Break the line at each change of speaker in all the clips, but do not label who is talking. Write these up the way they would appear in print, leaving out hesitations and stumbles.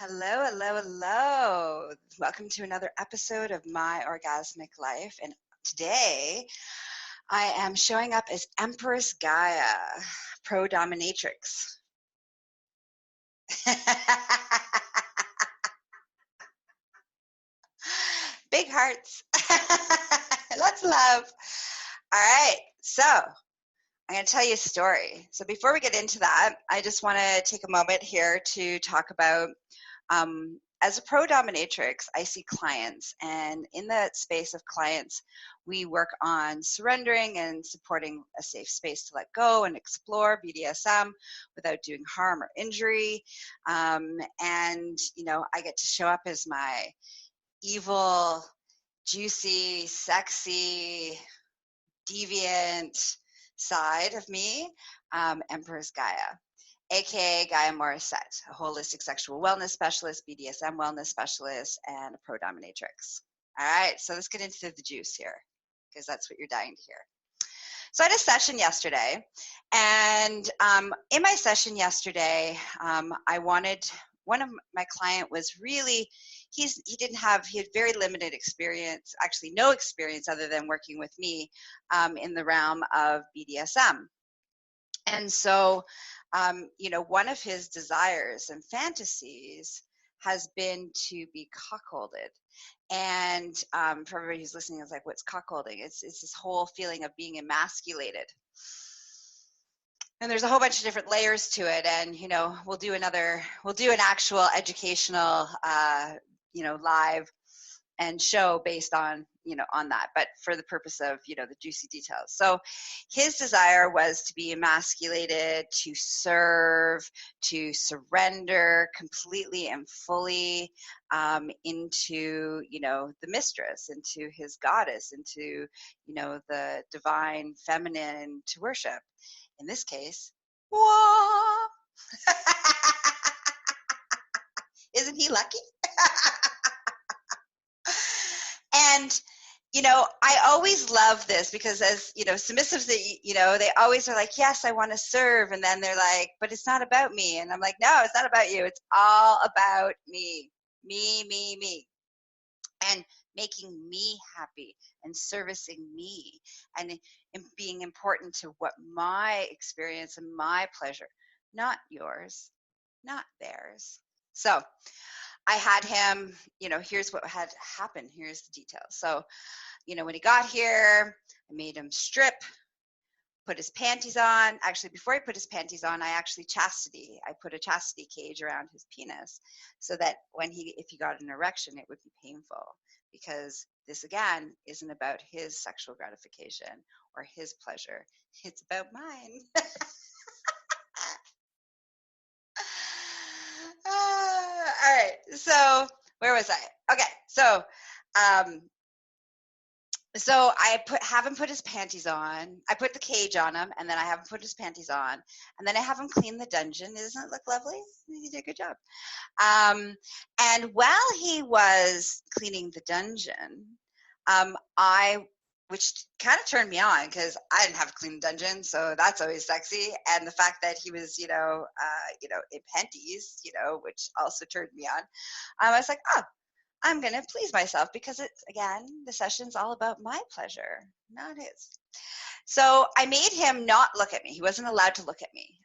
Hello, hello, hello. Welcome to another episode of My Orgasmic Life. And today I am showing up as Empress Gaia, Pro Dominatrix. Big hearts. Lots of love. All right. So I'm going to tell you a story. So before we get into that, I just want to take a moment here to talk about as a pro dominatrix, I see clients, and in that space of clients, we work on surrendering and supporting a safe space to let go and explore BDSM without doing harm or injury. And, you know, I get to show up as my evil, juicy, sexy, deviant side of me, Empress Gaia, aka Gaia Morrissette, a holistic sexual wellness specialist, BDSM wellness specialist, and a pro dominatrix. All right, so let's get into the juice here, because that's what you're dying to hear. So I had a session yesterday, and in my session yesterday, one of my client was really, he had very limited experience, actually no experience other than working with me in the realm of BDSM. And so, you know, one of his desires and fantasies has been to be cuckolded. And for everybody who's listening, it's like, what's cuckolding? It's this whole feeling of being emasculated. And there's a whole bunch of different layers to it. And, you know, we'll do an actual educational, you know, live and show based on, you know, on that, but for the purpose of, you know, the juicy details. So his desire was to be emasculated, to serve, to surrender completely and fully into, you know, the mistress, into his goddess, into, you know, the divine feminine to worship. In this case, wah! Isn't he lucky? And, you know, I always love this because as, you know, submissives, you know, they always are like, yes, I want to serve. And then they're like, but it's not about me. And I'm like, no, it's not about you. It's all about me, me. And making me happy and servicing me and being important to what my experience and my pleasure, not yours, not theirs. So I had him, you know, here's what had happened. Here's the details. So, you know, when he got here, I made him strip, put his panties on. Actually, before he put his panties on, I put a chastity cage around his penis so that if he got an erection, it would be painful, because this, again, isn't about his sexual gratification or his pleasure. It's about mine. All right, so where was I? Okay, so so I have him put his panties on. I put the cage on him, and then I have him put his panties on, and then I have him clean the dungeon. Doesn't it look lovely? He did a good job. And while he was cleaning the dungeon, which kind of turned me on because I didn't have to clean the dungeon, so that's always sexy. And the fact that he was, you know, in panties, you know, which also turned me on. I was like, oh, I'm going to please myself because it's, again, the session's all about my pleasure, not his. So I made him not look at me. He wasn't allowed to look at me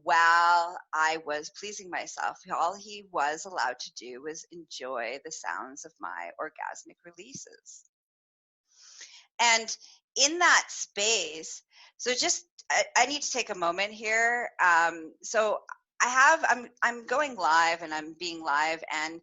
while I was pleasing myself. All he was allowed to do was enjoy the sounds of my orgasmic releases. And in that space, so just, I need to take a moment here. So I'm going live and I'm being live, and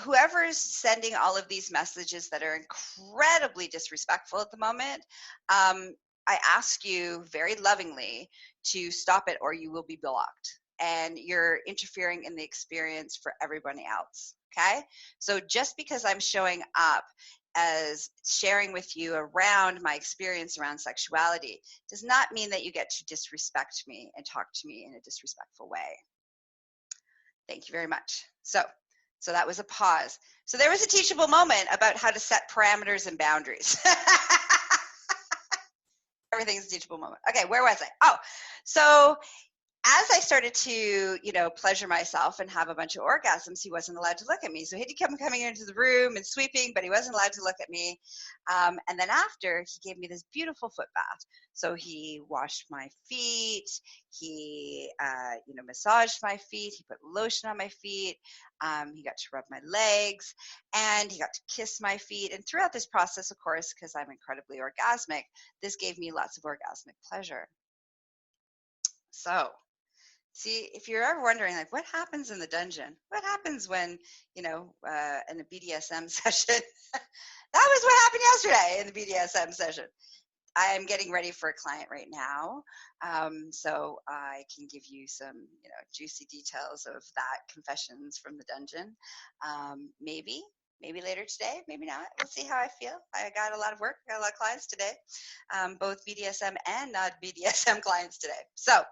whoever's sending all of these messages that are incredibly disrespectful at the moment, I ask you very lovingly to stop it, or you will be blocked, and you're interfering in the experience for everybody else. Okay, so just because I'm showing up as sharing with you around my experience around sexuality does not mean that you get to disrespect me and talk to me in a disrespectful way. Thank you very much. So that was a pause. So there was a teachable moment about how to set parameters and boundaries. Everything's a teachable moment. Okay, where was I? Oh, so as I started to, pleasure myself and have a bunch of orgasms, he wasn't allowed to look at me. So he'd come coming into the room and sweeping, but he wasn't allowed to look at me. And then after, he gave me this beautiful foot bath. So he washed my feet. He, massaged my feet. He put lotion on my feet. He got to rub my legs, and he got to kiss my feet. And throughout this process, of course, because I'm incredibly orgasmic, this gave me lots of orgasmic pleasure. So, see, if you're ever wondering, like, what happens in the dungeon? What happens when, in a BDSM session? That was what happened yesterday in the BDSM session. I am getting ready for a client right now, so I can give you some, juicy details of that, confessions from the dungeon. Maybe later today, maybe not. We'll see how I feel. I got a lot of work. I got a lot of clients today, both BDSM and not BDSM clients today. So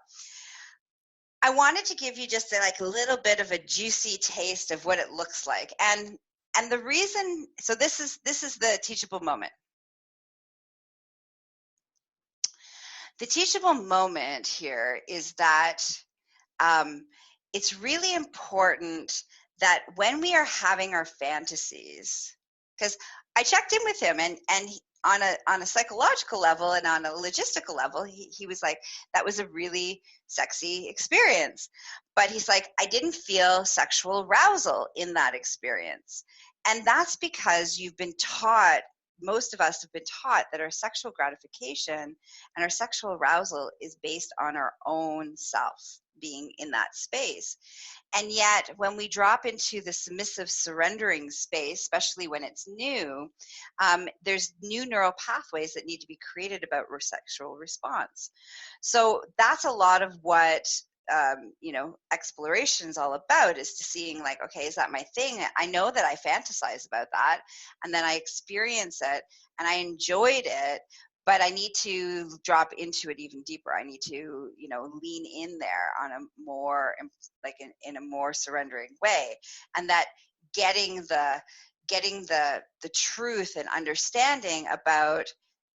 I wanted to give you just a little bit of a juicy taste of what it looks like, and the reason. So this is the teachable moment. The teachable moment here is that it's really important that when we are having our fantasies, because I checked in with him, and on a psychological level and on a logistical level, he was like, that was a really sexy experience. But he's like, I didn't feel sexual arousal in that experience. And that's because you've been taught, most of us have been taught, that our sexual gratification and our sexual arousal is based on our own self being in that space. And yet, when we drop into the submissive surrendering space, especially when it's new, there's new neural pathways that need to be created about sexual response. So that's a lot of what exploration is all about, is to seeing okay, is that my thing? I know that I fantasize about that, and then I experience it and I enjoyed it, but I need to drop into it even deeper. I need to, lean in there on a more, in a more surrendering way, and that getting the truth and understanding about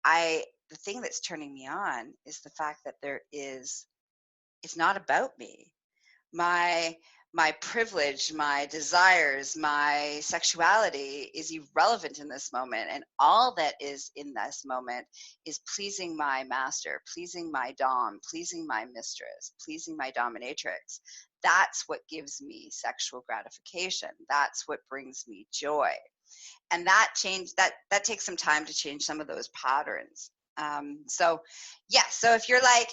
the thing that's turning me on is the fact that it's not about me. My privilege, my desires, my sexuality is irrelevant in this moment. And all that is in this moment is pleasing my master, pleasing my dom, pleasing my mistress, pleasing my dominatrix. That's what gives me sexual gratification. That's what brings me joy. And that takes some time to change some of those patterns. So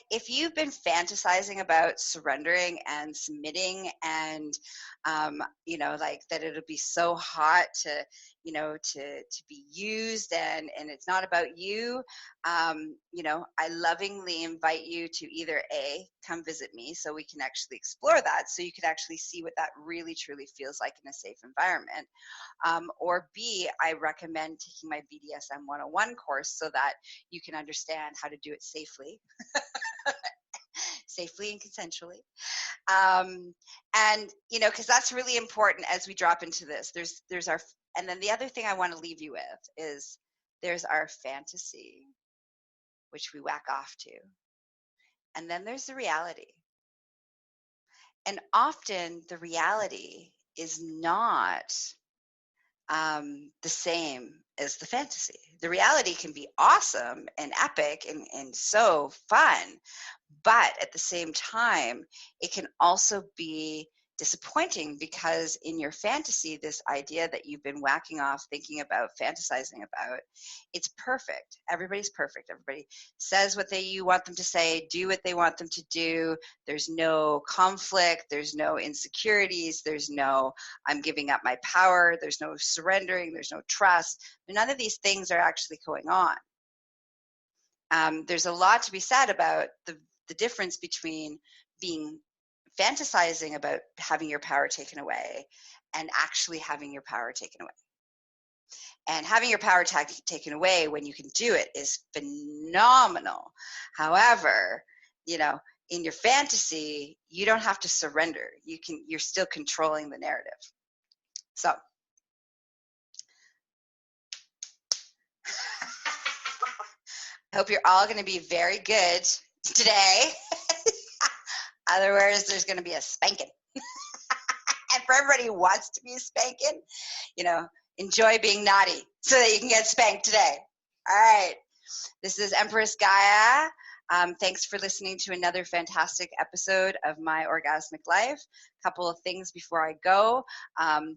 if you've been fantasizing about surrendering and submitting, and that it'll be so hot to be used, and it's not about you, I lovingly invite you to either come visit me so we can actually explore that, so you can actually see what that really truly feels like in a safe environment, or B, I recommend taking my BDSM 101 course so that you can understand how to do it safely and consensually, and because that's really important as we drop into this. There's our, and then the other thing I want to leave you with is there's our fantasy, which we whack off to, and then there's the reality. And often the reality is not the same as the fantasy. The reality can be awesome and epic and so fun, but at the same time, it can also be disappointing, because in your fantasy, this idea that you've been whacking off, thinking about, fantasizing about, it's perfect. Everybody's perfect. Everybody says what you want them to say, do what they want them to do. There's no conflict. There's no insecurities. There's no, I'm giving up my power. There's no surrendering. There's no trust. None of these things are actually going on. There's a lot to be said about the difference between fantasizing about having your power taken away and actually having your power taken away. And having your power taken away when you can do it is phenomenal. However, in your fantasy, you don't have to surrender. You're still controlling the narrative. So I hope you're all going to be very good today. Other words, there's going to be a spanking. And for everybody who wants to be spanking, you know, enjoy being naughty so that you can get spanked today. All right. This is Empress Gaia. Thanks for listening to another fantastic episode of My Orgasmic Life. A couple of things before I go.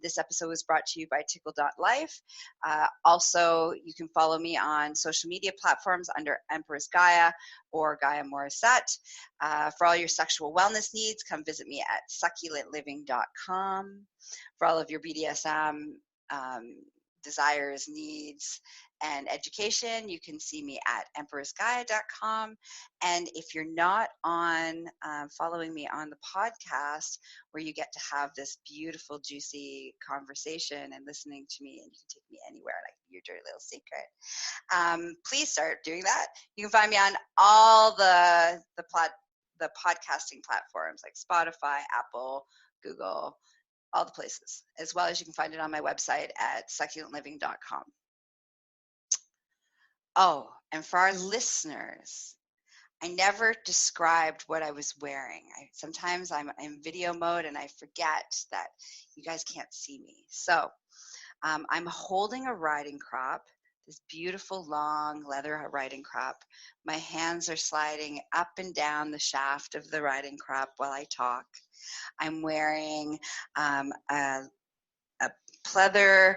This episode was brought to you by tickle.life. Also, you can follow me on social media platforms under Empress Gaia or Gaia Morrissette. For all your sexual wellness needs, come visit me at succulentliving.com. For all of your BDSM desires, needs, and education, you can see me at empressgaia.com. And if you're not on following me on the podcast, where you get to have this beautiful, juicy conversation and listening to me, and you can take me anywhere, like your dirty little secret, please start doing that. You can find me on all the podcasting platforms like Spotify, Apple, Google, all the places, as well as you can find it on my website at succulentliving.com. Oh, and for our listeners, I never described what I was wearing. Sometimes I'm in video mode and I forget that you guys can't see me. So I'm holding a riding crop, this beautiful long leather riding crop. My hands are sliding up and down the shaft of the riding crop while I talk. I'm wearing a pleather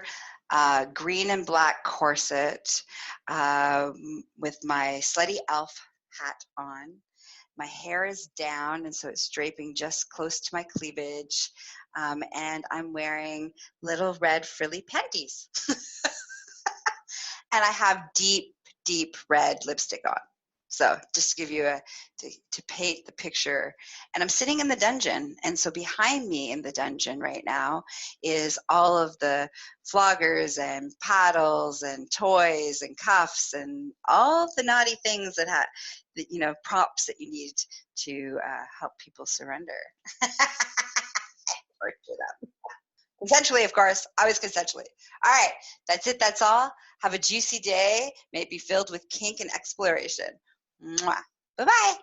green and black corset with my slutty elf hat on. My hair is down, and so it's draping just close to my cleavage. And I'm wearing little red frilly panties. And I have deep, deep red lipstick on. So just to give you to paint the picture. And I'm sitting in the dungeon. And so behind me in the dungeon right now is all of the floggers and paddles and toys and cuffs and all the naughty things that have, you know, props that you need to help people surrender. Consensually, of course, always consensually. All right, that's it, that's all. Have a juicy day. May it be filled with kink and exploration. Mwah. Bye-bye.